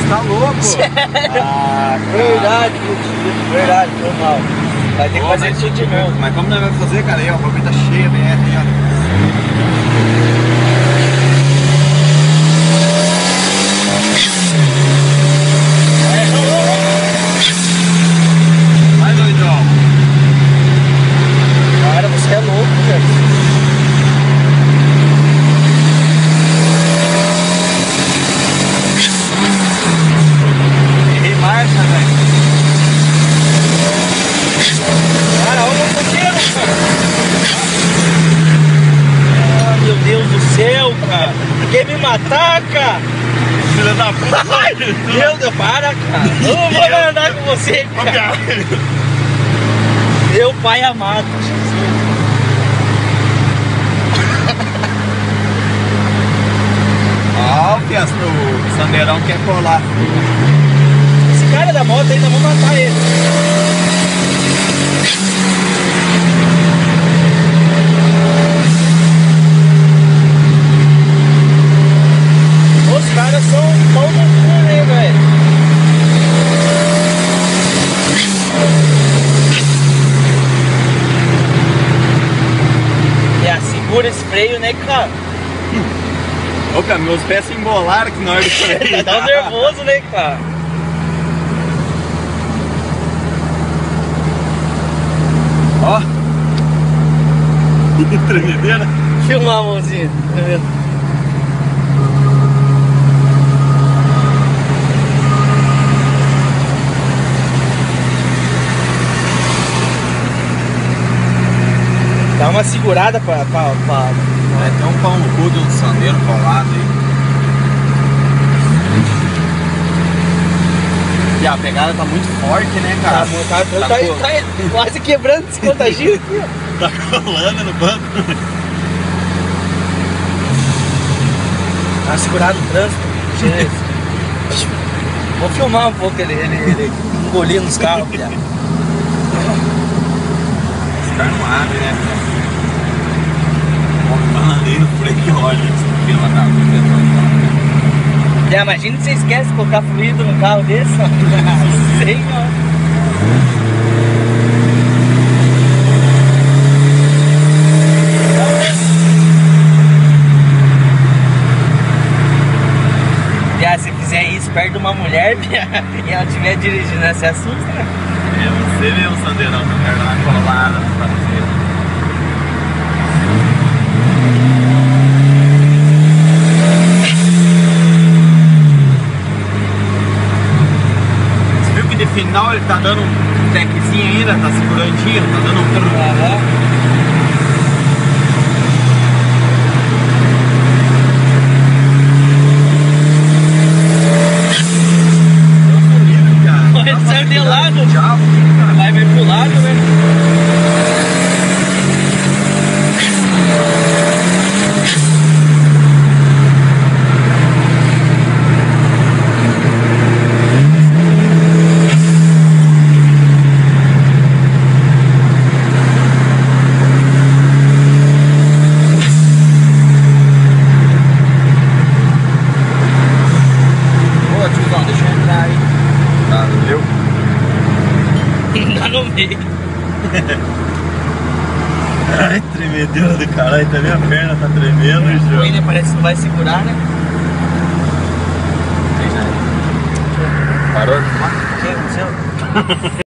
tá louco? Sério? Ah, Verdade, verdade, foi mal. Vai ter que fazer isso de novo. Mas como nós vamos fazer, cara? Aí, ó, o bagulho tá cheio, né? Aí, ó. Vai, doidão. Cara, você é louco, velho. Errei marcha, velho. Cara, olha o motoqueiro, cara. Ah, meu Deus do céu, cara. Quer me matar, cara? Filha da puta. Meu Deus, para, cara. Eu não vou mais andar com você, cara. Meu pai amado, Jesus. Ó, o Sandeirão quer colar. Esse cara da moto ainda vou matar ele. Os caras são pau no cu, né, velho? É, segura esse freio, né, cara? Ô, cara, meus pés se embolaram que na hora de freio. Tá nervoso, né, cara? Ó. Tremedeira. Filmar a mãozinha. Tá vendo? Dá uma segurada pra... É, tem um pão no cu de um sandeiro colado aí. E a pegada tá muito forte, né, cara? Tá quase quebrando esse contagio aqui, ó. Tá colando no banco. Tá segurado no trânsito. Vou filmar um pouco ele engolindo os carros, piada. Os caras não abrem, né? Falando no freio, olha isso, pela da puta. Já imagina se você esquece de colocar fluido no carro desse, ó. Senhor. Já, se fizer isso perto de uma mulher e ela estiver dirigindo, você assusta, né? É, você vê o Sandeirão, eu quero dar uma colada no parceiro. De final ele tá dando um techzinho ainda, tá segurando tiro, tá dando um truque. Ele saiu de lado, vai vir pro lado, né? Tá no meio. Ai, tremedeira do caralho, tá minha perna tá tremendo, João. Ele parece que não vai segurar, né? Parou de fumar? O que aconteceu?